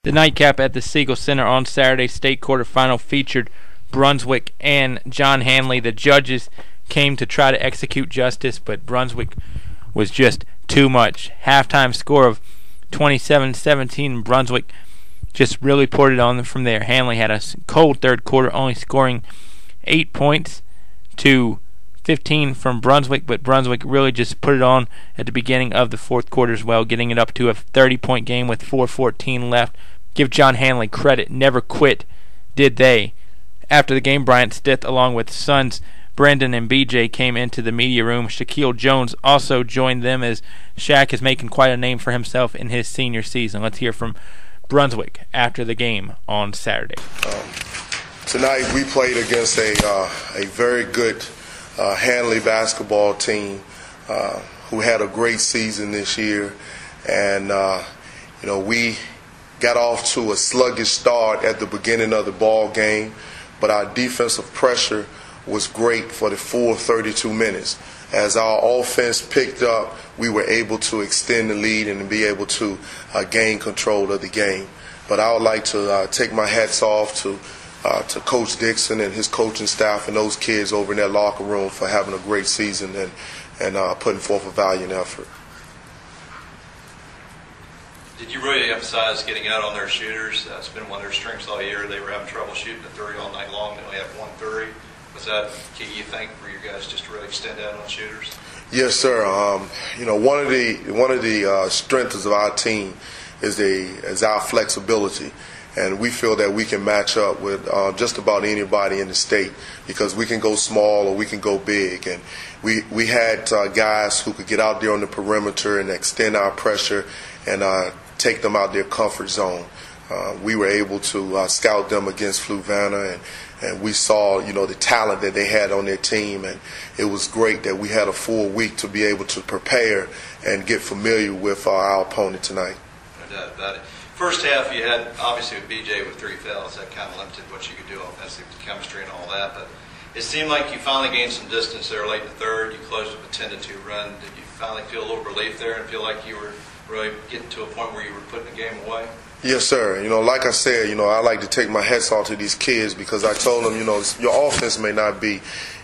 The nightcap at the Siegel Center on Saturday's state quarterfinal featured Brunswick and John Handley. The judges came to try to execute justice, but Brunswick was just too much. Halftime score of 27-17. Brunswick just really poured it on them from there. Handley had a cold third quarter, only scoring 8 points to 15 from Brunswick, but Brunswick really just put it on at the beginning of the fourth quarter as well, getting it up to a 30-point game with 4:14 left. Give John Handley credit. Never quit, did they? After the game, Bryant Stith, along with sons Brandan and BJ, came into the media room. Shaquille Jones also joined them, as Shaq is making quite a name for himself in his senior season. Let's hear from Brunswick after the game on Saturday. Tonight we played against a very good Handley basketball team who had a great season this year, and we got off to a sluggish start at the beginning of the ball game, but our defensive pressure was great for the full 32 minutes. As our offense picked up, we were able to extend the lead and be able to gain control of the game. But I would like to take my hats off to Coach Dixon and his coaching staff and those kids over in that locker room for having a great season and putting forth a valiant effort. Did you really emphasize getting out on their shooters? That's been one of their strengths all year. They were having trouble shooting the three all night long. They only had 1 3. Was that key, you think, for you guys just to really extend out on shooters? Yes, sir. One of the strengths of our team is our flexibility. And we feel that we can match up with just about anybody in the state because we can go small or we can go big. And we had guys who could get out there on the perimeter and extend our pressure and take them out their comfort zone. We were able to scout them against Fluvanna, and we saw, the talent that they had on their team. And it was great that we had a full week to be able to prepare and get familiar with our opponent tonight. No doubt about it. First half, you had, obviously, with BJ with 3 fouls, that kind of limited what you could do offensively with chemistry and all that. But it seemed like you finally gained some distance there late in the third. You closed with a 10-2 run. Did you finally feel a little relief there and feel like you were really getting to a point where you were putting the game away? Yes, sir. Like I said, I like to take my hats off to these kids because I told them, your offense may not be,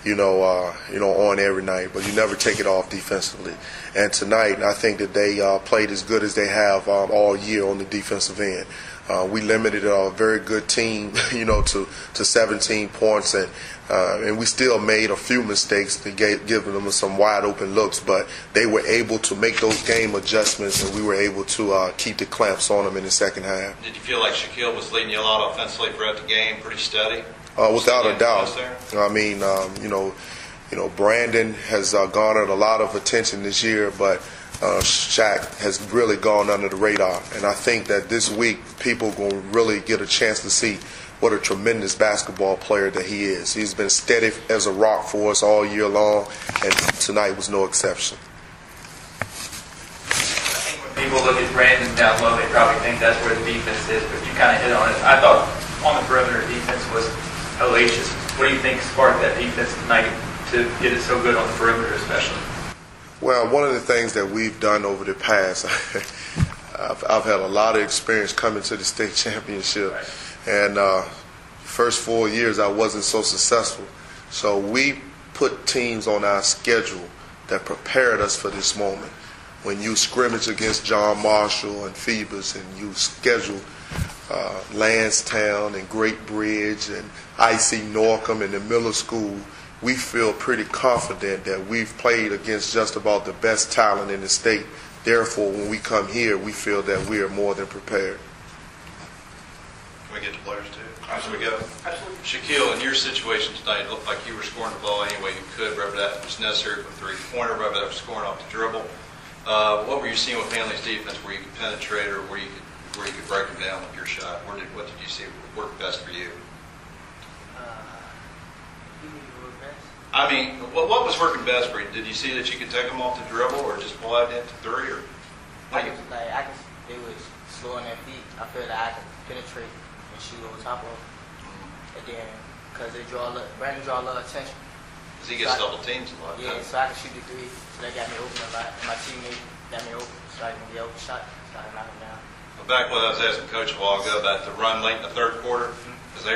on every night, but you never take it off defensively. And tonight, I think that they played as good as they have all year on the defensive end. We limited a very good team, to 17 points, and we still made a few mistakes to give them some wide open looks, but they were able to make those game adjustments, and we were able to keep the clamps on them in the second half. Did you feel like Shaquille was leading you a lot offensively throughout the game, pretty steady? Without a doubt. I mean, Brandan has garnered a lot of attention this year, but Shaq has really gone under the radar. And I think that this week people are going to really get a chance to see what a tremendous basketball player that he is. He's been steady as a rock for us all year long, and tonight was no exception. I think when people look at Brandan down low, they probably think that's where the defense is, but you kind of hit on it. I thought on the perimeter defense was hellacious. What do you think sparked that defense tonight to get it so good on the perimeter especially? Well, one of the things that we've done over the past, I've had a lot of experience coming to the state championship, right. And first 4 years I wasn't so successful. So we put teams on our schedule that prepared us for this moment. When you scrimmage against John Marshall and Phoebus, and you schedule Lansdowne and Great Bridge and I.C. Norcom and the Miller School, we feel pretty confident that we've played against just about the best talent in the state. Therefore, when we come here, we feel that we are more than prepared. Can we get to players too? As we go. Absolutely. Shaquille, in your situation tonight, it looked like you were scoring the ball any way you could, whether that was necessary for a 3-pointer, whether that was scoring off the dribble. What were you seeing with Handley's defense where you could penetrate or where you could break them down with your shot? What did you see work best for you? I mean, what was working best for you? Did you see that you could take them off the dribble or just pull out into 3? Or it was slow on their feet. I feel that I could penetrate and shoot over top of them. And then, because Brandan draw a lot of attention. Because he gets double teams a lot. Yeah, so I could shoot the 3. So they got me open a lot. And my teammate got me open. So I can get open shot. So I can knock him down. Back when I was asking Coach a while ago about the run late in the third quarter, because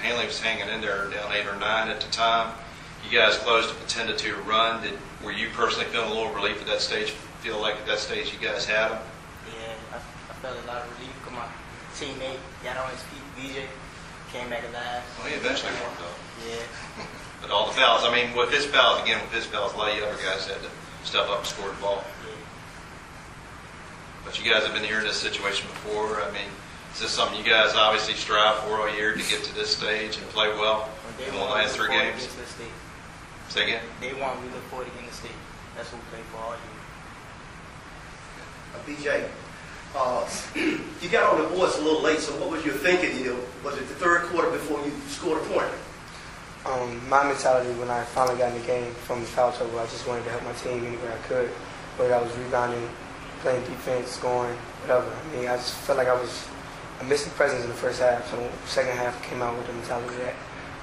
Handley was hanging in there down 8 or 9 at the time. You guys closed up a 10-2 run. Were you personally feeling a little relief at that stage? Feel like at that stage you guys had them? Yeah, I felt a lot of relief because my teammate got on his feet. BJ came back alive. Well, he eventually warmed up. Yeah. But all the fouls, I mean, with his fouls, a lot of you other guys had to step up and score the ball. Yeah. But you guys have been here in this situation before. I mean, is this something you guys obviously strive for all year to get to this stage and play well in the last 3 games? Say again? They want we look forward against the state. That's what we play for all BJ, year. you got on the boards a little late, so what was your thinking? Was it the third quarter before you scored a point? My mentality when I finally got in the game from the foul trouble, I just wanted to help my team anywhere I could. Whether I was rebounding, playing defense, scoring, whatever. I mean, I just felt like I was a missing presence in the first half. So the second half came out with the mentality that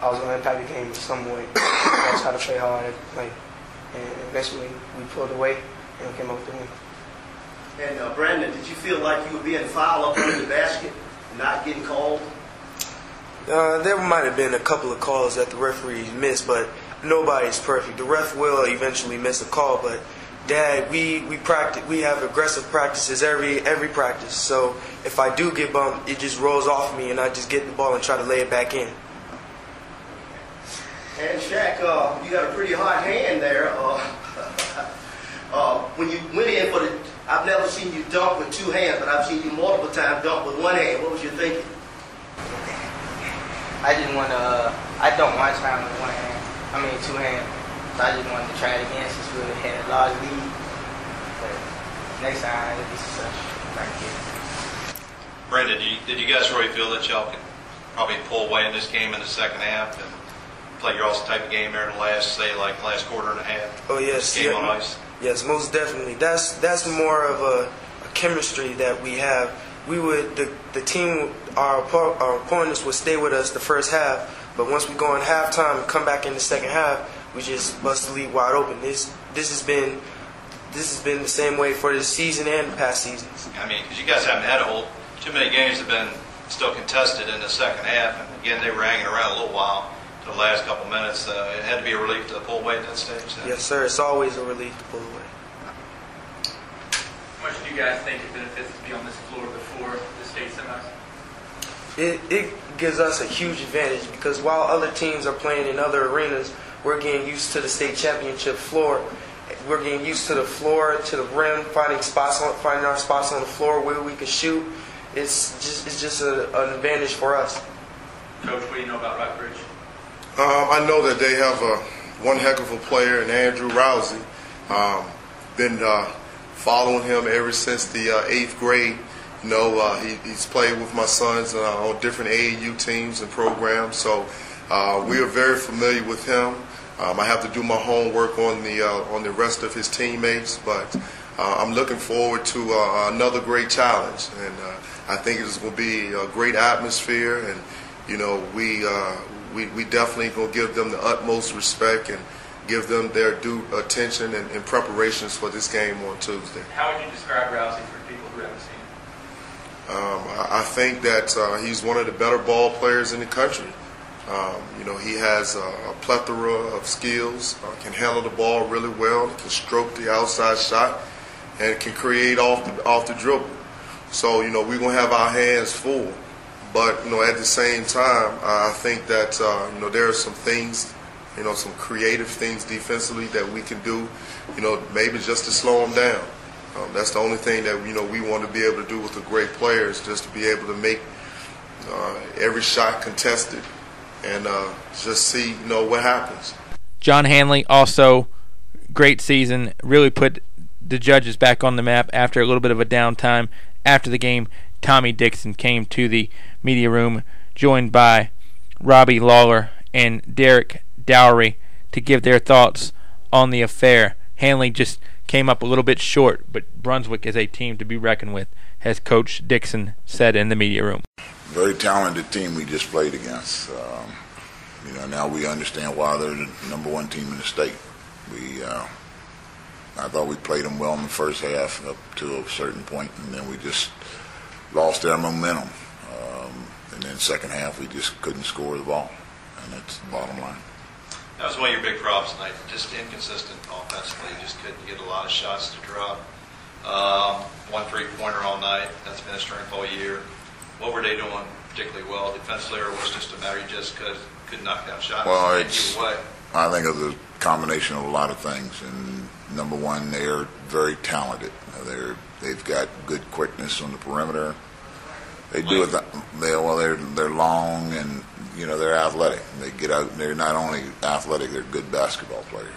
I was going to impact the game in some way. I tried to play hard every play. And eventually we pulled away and came out with the win. And Brandan, did you feel like you were being fouled up under the basket, not getting called? There might have been a couple of calls that the referees missed, but nobody's perfect. The ref will eventually miss a call, but Dad, we practice. We have aggressive practices every practice. So if I do get bumped, it just rolls off me, and I just get the ball and try to lay it back in. And Shaq, you got a pretty hot hand there. When you went in for the, I've never seen you dunk with 2 hands, but I've seen you multiple times dunk with 1 hand. What was your thinking? I just want to, I dunked one time with 1 hand. I mean 2 hands. So I just wanted to try it again since we had a large lead. But next time, it'll be such right here. Brandan, did you guys really feel that y'all could probably pull away in this game in the second half and play your awesome type of game there in the last quarter and a half? Oh yes, game on ice. Yes, most definitely. That's more of a chemistry that we have. We would the team, our opponents would stay with us the first half, but once we go in halftime and come back in the second half, we just bust the lead wide open. This has been the same way for this season and the past seasons. I mean, because you guys haven't had too many games have been still contested in the second half, and again they were hanging around a little while. The last couple minutes, it had to be a relief to pull away at that stage. Yes, sir. It's always a relief to pull away. How much do you guys think it benefits to be on this floor before the state semis? It gives us a huge advantage because while other teams are playing in other arenas, we're getting used to the state championship floor. We're getting used to the floor, to the rim, finding our spots on the floor where we can shoot. It's just an advantage for us. Coach, what do you know about Rockbridge? I know that they have one heck of a player in Andrew Rousey. Been following him ever since the 8th grade. You know, he's played with my sons on different AAU teams and programs, so we are very familiar with him. I have to do my homework on the rest of his teammates, but I'm looking forward to another great challenge, and I think it's going to be a great atmosphere, and you know, we definitely going to give them the utmost respect and give them their due attention and preparations for this game on Tuesday. How would you describe Rousey for people who haven't seen him? I think that he's one of the better ball players in the country. You know, he has a plethora of skills, can handle the ball really well, can stroke the outside shot, and can create off the dribble. So, you know, we're going to have our hands full. But, you know, at the same time, I think that, you know, there are some things, you know, some creative things defensively that we can do, you know, maybe just to slow them down. That's the only thing that, you know, we want to be able to do with a great player is just to be able to make every shot contested and just see, you know, what happens. John Handley, also great season, really put the Judges back on the map after a little bit of a downtime. After the game, Tommy Dixon came to the media room, joined by Robbie Lawler and Derek Dowery, to give their thoughts on the affair. Handley just came up a little bit short, but Brunswick is a team to be reckoned with, as Coach Dixon said in the media room. Very talented team we just played against. You know, now we understand why they're the #1 team in the state. I thought we played them well in the first half up to a certain point, and then we just lost our momentum. And then second half, we just couldn't score the ball, and that's the bottom line. That was one of your big problems tonight, just inconsistent offensively. You just couldn't get a lot of shots to drop. 1 3-pointer all night. That's been a strength all year. What were they doing particularly well defensively, or was it just a matter you just couldn't knock down shots? Well, away? I think it's a combination of a lot of things. And number one, they're very talented. They've got good quickness on the perimeter. They do it. They're long and they're athletic. They get out. They're not only athletic; they're good basketball players,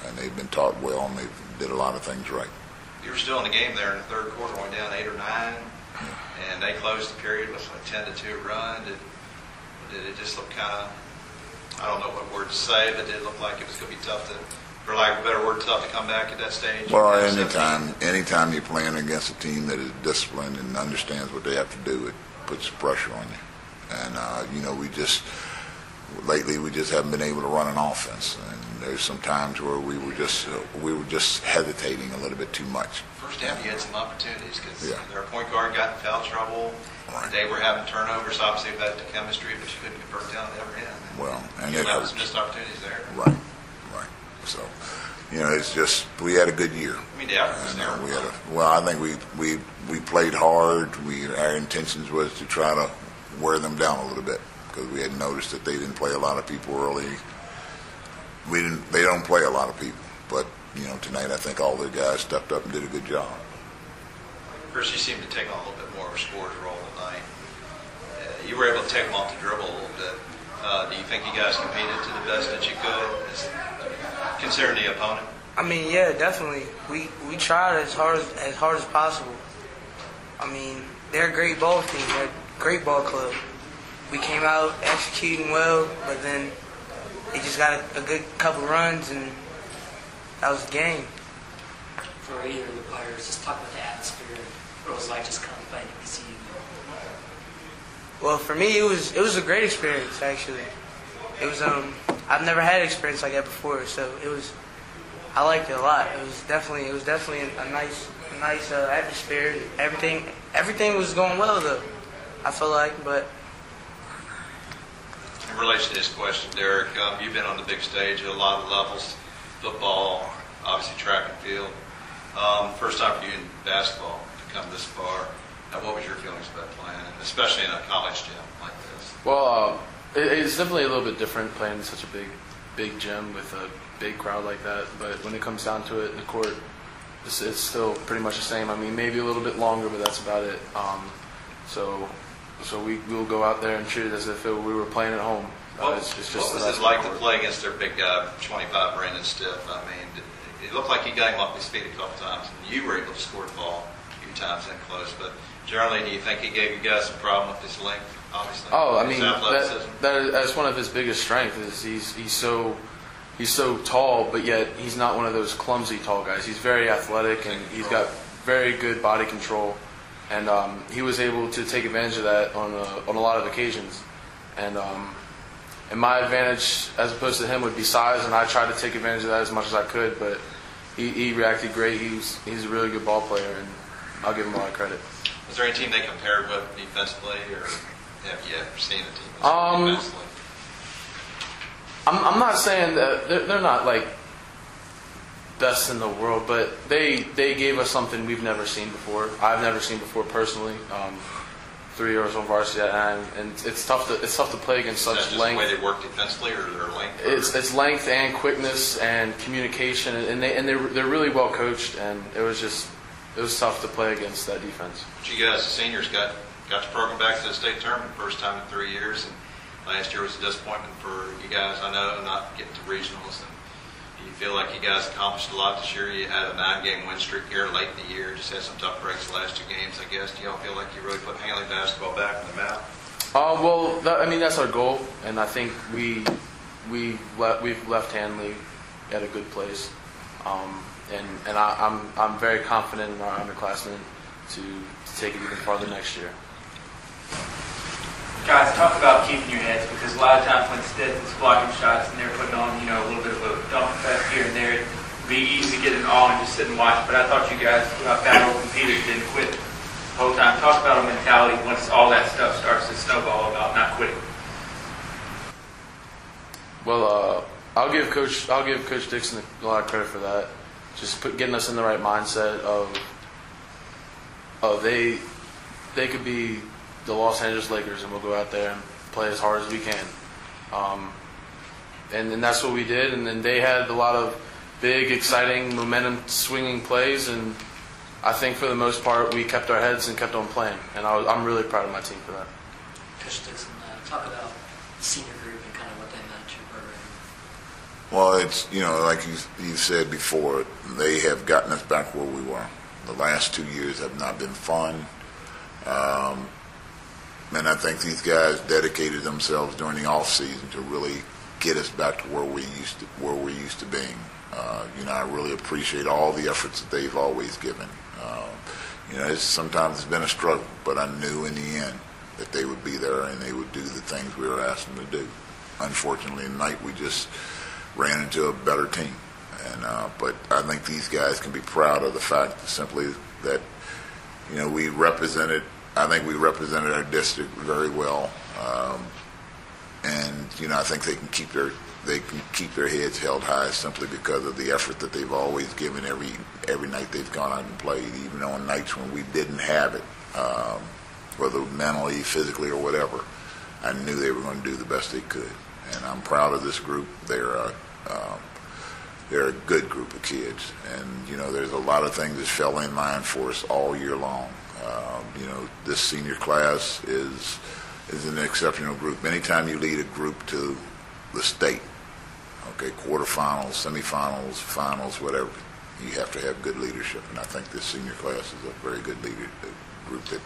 and they've been taught well, and they did a lot of things right. You were still in the game there in the third quarter, going down 8 or 9, and they closed the period with a 10-2 run. Did it just look kind of? I don't know what word to say, but did it look like it was going to be tough to, for lack of a better word, tough to come back at that stage? Well, anytime you're playing against a team that is disciplined and understands what they have to do, it puts pressure on you. And lately we just haven't been able to run an offense. And there's some times where we were just hesitating a little bit too much. First half, you had some opportunities because their point guard got in foul trouble. Right. They were having turnovers. Obviously, about the chemistry, but you couldn't convert down the other end. Well, and you it had hurts. some missed opportunities there. Right. So, it's just we had a good year. I mean, the effort was there. I think we played hard. Our intentions was to try to wear them down a little bit because we had noticed that they didn't play a lot of people early. They don't play a lot of people, but tonight I think all their guys stepped up and did a good job. First, you seemed to take on a little bit more of a scorer's role tonight. You were able to take them off the dribble a little bit. Do you think you guys competed to the best that you could, considering the opponent? I mean, yeah, definitely. We tried as hard as possible. I mean, they're a great ball team. They're a great ball club. We came out executing well, but then they just got a good couple runs, and that was the game. For either of the players, just talk about the atmosphere. What it was like just coming playing to see you. Well, for me, it was a great experience actually. It was I've never had an experience like that before, so I liked it a lot. It was definitely a nice atmosphere. Everything was going well though. I feel like, but. In relation to this question, Derek, you've been on the big stage at a lot of levels, football, obviously track and field. First time for you in basketball to come this far. Now, what was your feelings about playing, especially in a college gym like this? Well, it's definitely a little bit different playing in such a big gym with a big crowd like that. But when it comes down to it in the court, it's still pretty much the same. I mean, maybe a little bit longer, but that's about it. So we'll go out there and treat it as if we were playing at home. What was it like to play against their big guy, 25, Bryant Stith? I mean, it looked like he got him off his feet a couple times, and you were able to score the ball a few times in close. But generally, do you think he gave you guys some problem with his length, obviously? Oh, I mean, that's one of his biggest strengths is he's so tall, but yet he's not one of those clumsy tall guys. He's very athletic, and he's got very good body control. And he was able to take advantage of that on a lot of occasions. And my advantage, as opposed to him, would be size, and I tried to take advantage of that as much as I could. But he reacted great. He's a really good ball player, and I'll give him a lot of credit. Was there any team they compared with defensively, or have you ever seen a team defensively? I'm not saying that they're not like best in the world, but they gave us something we've never seen before. I've never seen before personally. 3 years on varsity, and it's tough to play against such length. Is that just the way they work defensively, or their length? It's length and quickness and communication, and they're really well coached, and it was tough to play against that defense. But you guys, the seniors, got the program back to the state tournament first time in 3 years, and last year was a disappointment for you guys. I know, not getting to regionals. And do you feel like you guys accomplished a lot this year? You had a 9-game win streak here late in the year. Just had some tough breaks the last 2 games, I guess. Do y'all feel like you really put Handley basketball back in the map? Well, that's our goal, and I think we've left Handley at a good place. And I'm very confident in our underclassmen to take it even farther next year. Guys, talk about keeping your heads, because a lot of times when Stith is blocking shots and they're putting on, a little bit of a dump fest here and there, it'd be easy to get an all and just sit and watch. But I thought you guys, throughout battle, competed, didn't quit. the whole time. Talk about a mentality once all that stuff starts to snowball about not quitting. Well, I'll give Coach Dixon a lot of credit for that. Just getting us in the right mindset of they could be the Los Angeles Lakers, and we'll go out there and play as hard as we can. And that's what we did. And then they had a lot of big, exciting, momentum-swinging plays, and I think for the most part we kept our heads and kept on playing. And I'm really proud of my team for that. Coach Dixon, talk about the senior group and kind of what they meant to your program. Well, it's, like you said before, they have gotten us back where we were. The last 2 years have not been fun. And I think these guys dedicated themselves during the off season to really get us back to where we're used to being. I really appreciate all the efforts that they've always given. Sometimes it's been a struggle, but I knew in the end that they would be there and they would do the things we were asking them to do. Unfortunately, tonight we just ran into a better team. But I think these guys can be proud of the fact simply that, we represented. I think we represented our district very well, and I think they can keep their heads held high simply because of the effort that they've always given every night they've gone out and played, even on nights when we didn't have it, whether mentally, physically, or whatever. I knew they were going to do the best they could, and I'm proud of this group. They're a good group of kids, and there's a lot of things that fell in line for us all year long. This senior class is an exceptional group. Anytime you lead a group to the state, quarterfinals, semifinals, finals, whatever, you have to have good leadership, and I think this senior class is a very good group that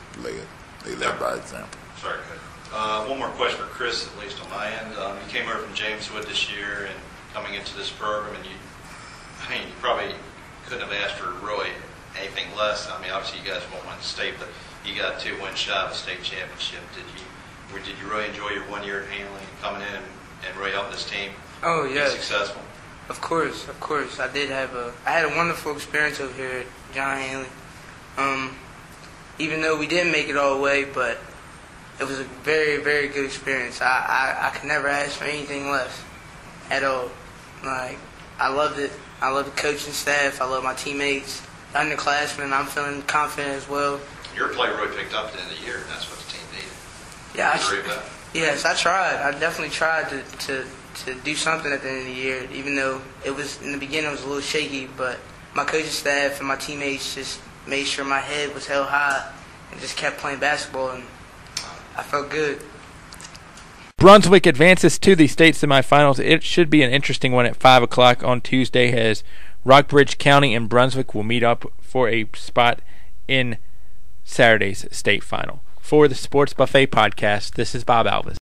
they led by example. Sorry, Coach. One more question for Chris, at least on my end. You came over from Jameswood this year, and coming into this program, and you probably couldn't have asked for really anything less. Obviously you guys won't win the state, but you got 2 wins shy of a state championship. Did you really enjoy your 1 year at Handley, coming in and really helping this team yes. be successful? Of course. I had a wonderful experience over here at John Handley. Even though we didn't make it all the way, but it was a very, very good experience. I could never ask for anything less at all. I loved it. I love the coaching staff. I love my teammates, underclassmen. I'm feeling confident as well. Your play really picked up at the end of the year, and that's what the team needed. Yeah, you agree with that? Yes, I tried. I definitely tried to do something at the end of the year, even though it was in the beginning it was a little shaky. But my coaching staff and my teammates just made sure my head was held high and just kept playing basketball, and I felt good. Brunswick advances to the state semifinals. It should be an interesting one at 5 o'clock on Tuesday, as Rockbridge County and Brunswick will meet up for a spot in Saturday's state final. For the Sports Buffet podcast, this is Bob Alvis.